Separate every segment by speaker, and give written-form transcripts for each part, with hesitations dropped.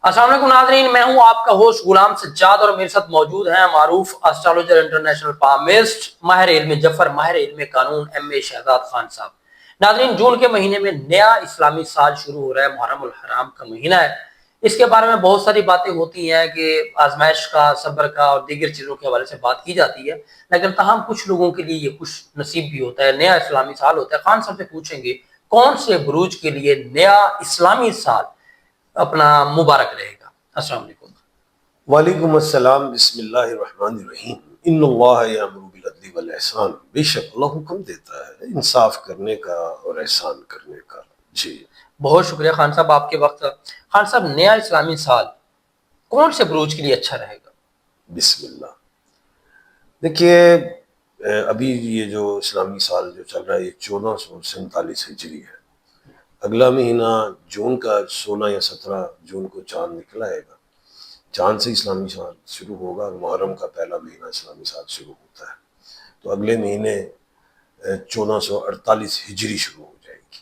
Speaker 1: السلام علیکم ناظرین، میں ہوں آپ کا ہوسٹ غلام سجاد اور میرے ساتھ موجود ہیں معروف اسٹرالوجر انٹرنیشنل پامسٹ ماہر علم جفر، ماہر علم قانون ایم اے شہزاد خان صاحب۔ ناظرین، جون کے مہینے میں نیا اسلامی سال شروع ہو رہا ہے، محرم الحرام کا مہینہ ہے۔ اس کے بارے میں بہت ساری باتیں ہوتی ہیں کہ آزمائش کا، صبر کا اور دیگر چیزوں کے حوالے سے بات کی جاتی ہے، لیکن تاہم کچھ لوگوں کے لیے یہ خوش نصیب بھی ہوتا ہے، نیا اسلامی سال ہوتا ہے۔ خان صاحب سے پوچھیں گے کون سے بروج کے لیے نیا اسلامی سال اپنا مبارک رہے گا؟ السلام علیکم۔
Speaker 2: وعلیکم السلام۔ بسم اللہ الرحمن الرحیم۔ ان اللہ یامر بالعدل والاحسان، بے شک اللہ حکم دیتا ہے انصاف کرنے کا اور احسان کرنے کا۔ جی
Speaker 1: بہت شکریہ خان صاحب آپ کے وقت۔ خان صاحب، نیا اسلامی سال کون سے بروج کے لیے اچھا رہے گا؟
Speaker 2: بسم اللہ۔ دیکھیے، ابھی یہ جو اسلامی سال جو چل رہا ہے یہ 1447 ہجری ہے۔ اگلا مہینہ جون کا 16 یا 17 جون کو چاند نکل آئے گا، چاند سے اسلامی سال شروع ہوگا اور محرم کا پہلا مہینہ اسلامی سال شروع ہوتا ہے، تو اگلے مہینے 1448 ہجری شروع ہو جائے گی۔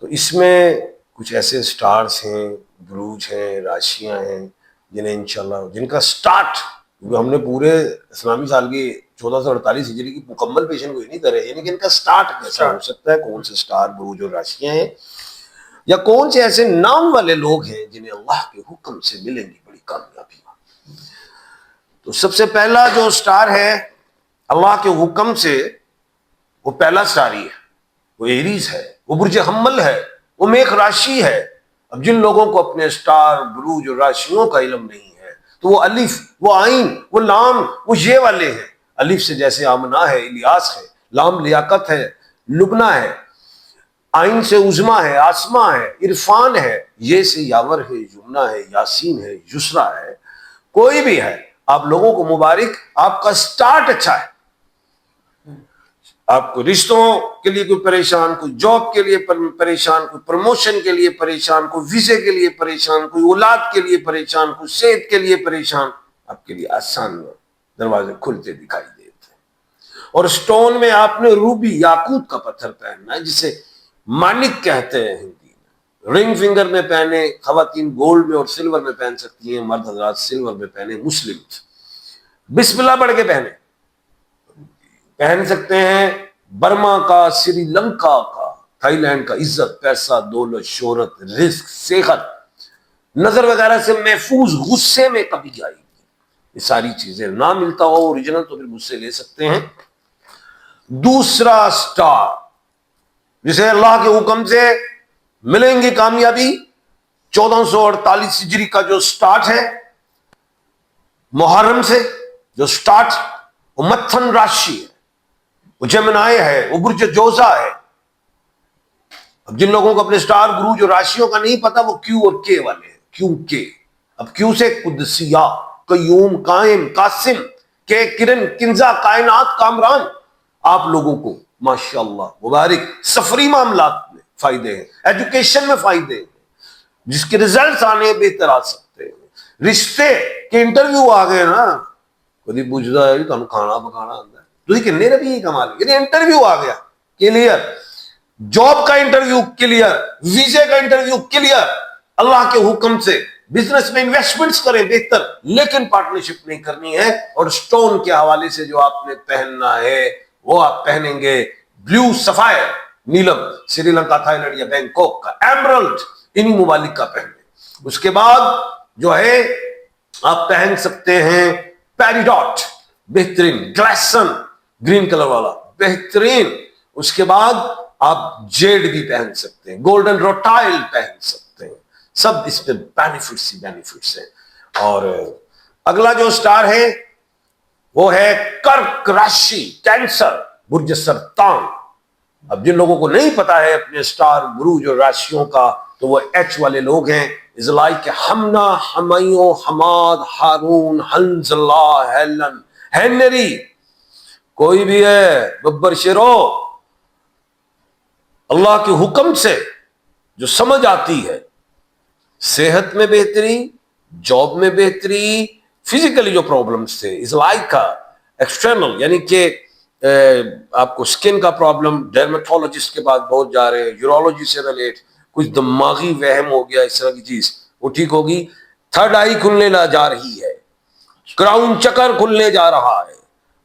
Speaker 2: تو اس میں کچھ ایسے سٹارز ہیں، بروج ہیں، راشیاں ہیں جنہیں انشاءاللہ جن کا سٹارٹ، کیونکہ ہم نے پورے اسلامی سال کی 1448 ہجری کی مکمل پیشن گوئی نہیں کرے، یعنی کہ ان کا سٹارٹ کیسا ہو سکتا ہے، کون سے سٹار، بروج اور راشیاں ہیں، یا کون سے ایسے نام والے لوگ ہیں جنہیں اللہ کے حکم سے ملیں گی بڑی کامیابی۔ تو سب سے پہلا جو سٹار ہے اللہ کے حکم سے، وہ پہلا سٹار ہی ہے، وہ ایریز ہے، وہ برج حمل ہے، وہ میخ راشی ہے۔ اب جن لوگوں کو اپنے سٹار، بروج اور راشیوں کا علم نہیں ہے تو وہ الف، وہ عین، وہ لام، وہ یہ والے ہیں۔ الف سے جیسے آمنہ ہے، الیاس ہے، لام لیاقت ہے، لبنہ ہے، عین سے عظما ہے، آسما ہے، عرفان ہے، یہ سے یاور ہے، یمنا ہے، یاسین ہے، یسرا ہے، کوئی بھی ہے، آپ لوگوں کو مبارک، آپ کا سٹارٹ اچھا ہے۔ آپ کو رشتوں کے لیے کوئی پریشان، کوئی جاب کے لیے پریشان، کوئی پروموشن کے لیے پریشان، کوئی ویزے کے لیے پریشان، کوئی اولاد کے لیے پریشان، کوئی صحت کے لیے پریشان، آپ کے لیے آسان دروازے کھلتے دکھائی دیتے ہیں۔ اور سٹون میں آپ نے روبی، یاقوت کا پتھر پہننا ہے، جسے مانک کہتے ہیں ہندی میں۔ رنگ فنگر میں پہنے، خواتین گولڈ میں اور سلور میں پہن سکتی ہیں، مرد حضرات سلور میں پہنے، مسلم بسم اللہ پڑھ کے پہن سکتے ہیں۔ برما کا، سری لنکا کا، تھائی لینڈ کا، عزت، پیسہ، دولت، شہرت، رزق، صحت، نظر وغیرہ سے محفوظ، غصے میں کبھی آئے گی، یہ ساری چیزیں نہ ملتا ہو اوریجنل تو پھر مجھ سے لے سکتے ہیں۔ دوسرا سٹار جسے اللہ کے حکم سے ملیں گی کامیابی، 1448 ہجری کا جو سٹارٹ ہے محرم سے، جو سٹارٹ وہ متھن راشی ہے، وہ جمنائے ہے، وہ برج جوزا ہے۔ اب جن لوگوں کو اپنے سٹار، بروج اور راشیوں کا نہیں پتا، وہ کیو اور کے والے ہیں، کیوں کے۔ اب کیو سے قدسیہ، قیوم، قائم، قاسم، کے کرن، کنزا، کائنات، کامران۔ آپ لوگوں کو ماشاءاللہ مبارک، سفری معاملات میں فائدے ہیں، ایجوکیشن میں فائدے ہیں، جس کے ریزلٹس آنے بہتر آ سکتے ہیں۔ رشتے کے انٹرویو آ گئے نا، کبھی پوچھتا ہے تمہیں کھانا پکانا آتا ہے تو یہ میرا بھی یہ کمال ہے، یعنی انٹرویو آ گیا کلیئر، جاب کا انٹرویو کلیئر، ویزے کا انٹرویو کلیئر، اللہ کے حکم سے بزنس میں انویسٹمنٹس کریں بہتر، لیکن پارٹنرشپ نہیں کرنی ہے۔ اور سٹون کے حوالے سے جو آپ نے پہننا ہے وہ آپ پہنیں گے بلیو سفائر، نیلم، سری لنکا، تھائی لینڈ یا بینکاک کا، ایمرلڈ، انہی ممالک کا پہنیں۔ اس کے بعد جو ہے آپ پہن سکتے ہیں پیریڈاٹ، بہترین، گلیسن، گرین کلر والا، بہترین۔ اس کے بعد آپ جیڈ بھی پہن سکتے ہیں، گولڈن روٹائل پہن سکتے ہیں، سب اس پہ بینیفٹس ہی بینیفٹس ہیں۔ اور اگلا جو سٹار ہے وہ ہے کرک راشی، کینسر، برج سرطان۔ اب جن لوگوں کو نہیں پتا ہے اپنے سٹار، بروج اور راشیوں کا تو وہ ایچ والے لوگ ہیں، ازلائی کے ہمنا، ہمیوں، حماد، ہارون، حنزلہ، ہیلن، ہینری، کوئی بھی ہے، ببر شیرو، اللہ کے حکم سے جو سمجھ آتی ہے، صحت میں بہتری، جاب میں بہتری، فزیکلی جو پرابلمز تھے، ازلائی کا ایکسٹرنل، یعنی کہ آپ کو سکن کا پرابلم، ڈرمیٹولوجسٹ کے پاس بہت جا رہے ہیں، یورولوجی سے ریلیٹ، کچھ دماغی وہم ہو گیا، اس طرح کی چیز، وہ ٹھیک ہوگی. تھرڈ آئی کھلنے جا رہی ہے, کراؤن چکر کھلنے جا رہا ہے.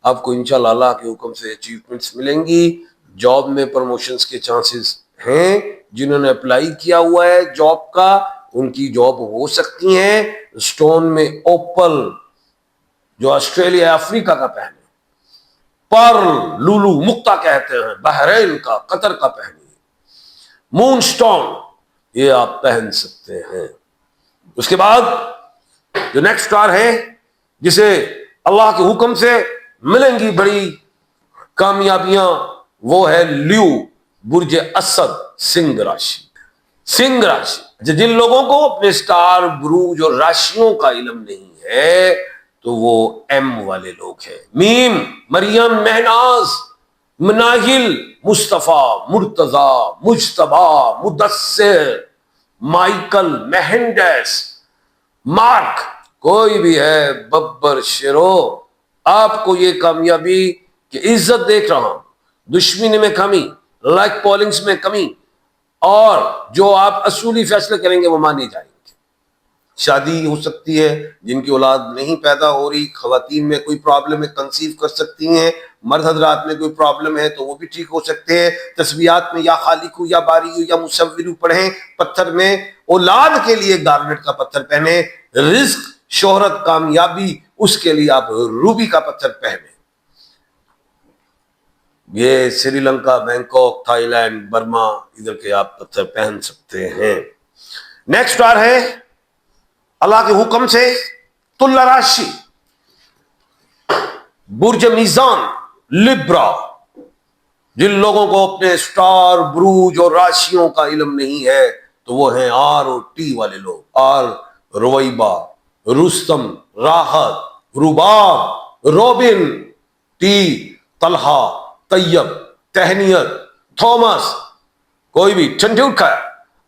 Speaker 2: آپ کو انشاءاللہ اللہ کے حکم سے اچیومنٹس ملیں گی. جاب میں پروموشنز کے چانسز ہیں. جنہوں نے اپلائی کیا ہوا ہے جاب کا, ان کی جاب ہو سکتی ہیں. اسٹون میں اوپل جو آسٹریلیا افریقہ کا پہنے, پرل لولو مکتا کہتے ہیں بحرین کا, قطر کا پہنے, مون سٹون یہ آپ پہن سکتے ہیں. اس کے بعد جو نیکسٹ اسٹار ہے جسے اللہ کے حکم سے ملیں گی بڑی کامیابیاں, وہ ہے لیو, برج اسد, سنگھ راشی. سنگھ راشی, جن لوگوں کو اپنے اسٹار بروج اور راشیوں کا علم نہیں ہے تو وہ ایم والے لوگ ہیں. میم, مریم, مہناز, مناہل, مصطفیٰ, مرتضی, مجتبی, مدثر, مائیکل, مہنڈس, مارک, کوئی بھی ہے, ببر, شیرو. آپ کو یہ کامیابی کہ عزت دیکھ رہا ہوں, دشمنی میں کمی, لائک پولنگز میں کمی, اور جو آپ اصولی فیصلے کریں گے وہ مانے جائیں گے. شادی ہو سکتی ہے, جن کی اولاد نہیں پیدا ہو رہی, خواتین میں کوئی پرابلم ہے کنسیو کر سکتی ہیں, مرد حضرات میں کوئی پرابلم ہے تو وہ بھی ٹھیک ہو سکتے ہیں. تسبیحات میں یا خالق یا باری یا مصور پڑھیں, پتھر میں اولاد کے لیے گارنٹ کا پتھر پہنے, رزق, شہرت, کامیابی, اس کے لیے آپ روبی کا پتھر پہنے. یہ Sri Lanka, Bangkok, Thailand, Burma, ادھر کے آپ پتھر پہن سکتے ہیں. نیکسٹ اسٹار ہے اللہ کے حکم سے تلا راشی, برج میزان, لبرا. جن لوگوں کو اپنے اسٹار بروج اور راشیوں کا علم نہیں ہے تو وہ ہیں آر اور ٹی والے لوگ. R Ruveba, Rustam, Rahat, Rabab, Robin, T Talha, Tayyab, Tehniyat, Thomas, کوئی بھی ٹھنڈی اٹھا.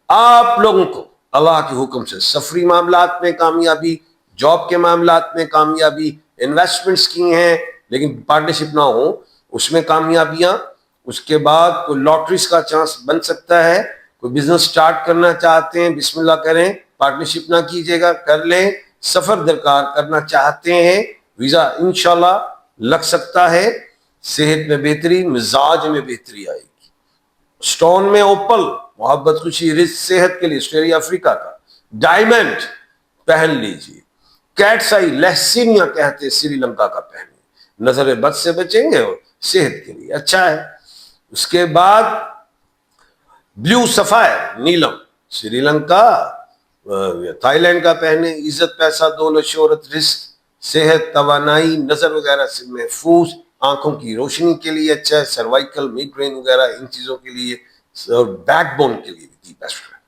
Speaker 2: آپ لوگوں کو اللہ کے حکم سے سفری معاملات میں کامیابی, جاب کے معاملات میں کامیابی, انویسٹمنٹس کی ہیں لیکن پارٹنرشپ نہ ہو اس میں کامیابیاں. اس کے بعد کوئی لاٹریز کا چانس بن سکتا ہے, کوئی بزنس سٹارٹ کرنا چاہتے ہیں بسم اللہ کریں, پارٹنرشپ نہ کیجیے گا, کر لیں. سفر درکار کرنا چاہتے ہیں, ویزا انشاءاللہ لگ سکتا ہے. صحت میں بہتری, مزاج میں بہتری آئے گی. سٹون میں اوپل, محبت, خوشی, رزق, صحت کے لیے آسٹریلیا افریقہ کا. ڈائمنڈ پہن لیجیے. کیٹس آئی, لہسینیا کہتے سری لنکا کا پہنے, نظر بد سے بچیں گے اور صحت کے لیے اچھا ہے. اس کے بعد بلیو سفائر, نیلم, سری لنکا, تھائی لینڈ کا پہنے. عزت, پیسہ, دولت, شہرت, رزق, صحت, توانائی, نظر وغیرہ سے محفوظ, آنکھوں کی روشنی کے لیے اچھا ہے. سروائکل, میگرین وغیرہ ان چیزوں کے لیے, اور بیک بون کے لیے بھی بیسٹ ہے.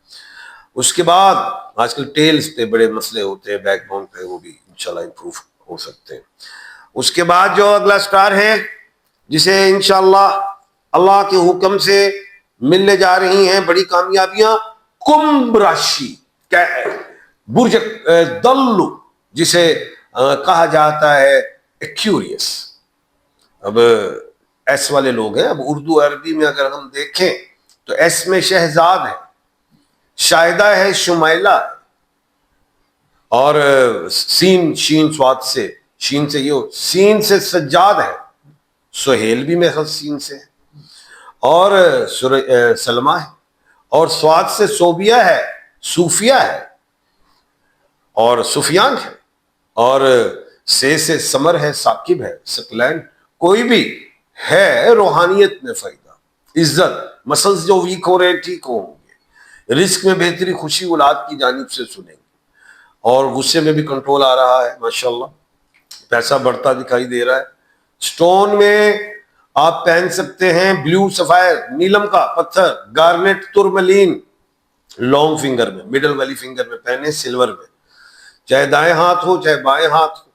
Speaker 2: اس کے بعد آج کل ٹیلز پہ بڑے مسئلے ہوتے ہیں, بیک بون پہ, وہ بھی انشاءاللہ امپروو ہو سکتے ہیں. اس کے بعد جو اگلا سٹار ہے جسے انشاءاللہ اللہ کے حکم سے ملنے جا رہی ہیں بڑی کامیابیاں, کمبھ راشی, برج دلو جسے کہا جاتا ہے ایکیوریس. اب ایس والے لوگ ہیں. اب اردو عربی میں اگر ہم دیکھیں تو ایس میں شہزاد ہے, شاہدہ ہے, شمائلہ ہے, اور سین, شین سواد سے, شین سے یہ, سین سے سجاد ہے, سہیل بھی میرے سین سے, اور سلمہ ہے, اور سواد سے صوبیہ ہے, صوفیہ ہے, اور سفیان ہے, اور سے سمر ہے, ثاقب ہے, سکلین. کوئی بھی ہے روحانیت میں فائدہ, عزت, مسلز جو ویک ہو رہے ہیں ٹھیک ہوں گے, رزق میں بہتری, خوشی اولاد کی جانب سے سنیں گے, اور غصے میں بھی کنٹرول آ رہا ہے ماشاءاللہ, پیسہ بڑھتا دکھائی دے رہا ہے. سٹون میں آپ پہن سکتے ہیں بلیو سفائر, نیلم کا پتھر, گارنٹ, ترملین, لانگ فنگر میں, مڈل والی فنگر میں پہنے, سلور میں, چاہے دائیں ہاتھ ہو چاہے بائیں ہاتھ ہو,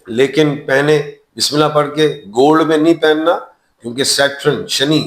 Speaker 2: لیکن پہنے بسم اللہ پڑھ کے. گولڈ میں نہیں پہننا کیونکہ سیٹرن, شنی,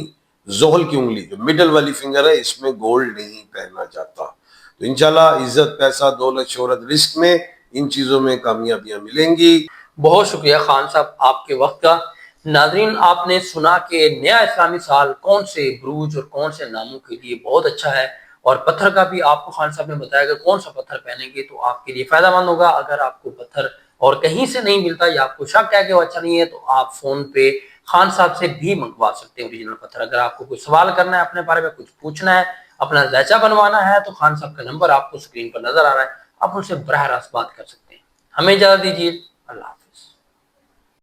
Speaker 2: زحل کی انگلی جو مڈل والی فنگر ہے اس میں گولڈ نہیں پہننا جاتا. تو انشاءاللہ عزت, پیسہ, دولت, شہرت, رزق میں ان چیزوں میں کامیابیاں ملیں گی.
Speaker 1: بہت شکریہ خان صاحب آپ کے وقت کا. ناظرین آپ نے سنا کہ نیا اسلامی سال کون سے بروج اور کون سے ناموں کے لیے بہت اچھا ہے, اور پتھر کا بھی آپ کو خان صاحب نے بتایا کہ کون سا پتھر پہنیں گے تو آپ کے لیے فائدہ مند ہوگا. اگر آپ کو پتھر اور کہیں سے نہیں ملتا یا آپ کو شک ہے کہ وہ اچھا نہیں ہے تو آپ فون پہ خان صاحب سے بھی منگوا سکتے ہیں اوریجنل پتھر. اگر آپ کو کوئی سوال کرنا ہے اپنے بارے میں, کچھ پوچھنا ہے, اپنا ذائچہ بنوانا ہے تو خان صاحب کا نمبر آپ کو اسکرین پر نظر آ رہا ہے, آپ ان سے براہ راست بات کر سکتے ہیں. ہمیں اجازت دیجیے. اللہ حافظ.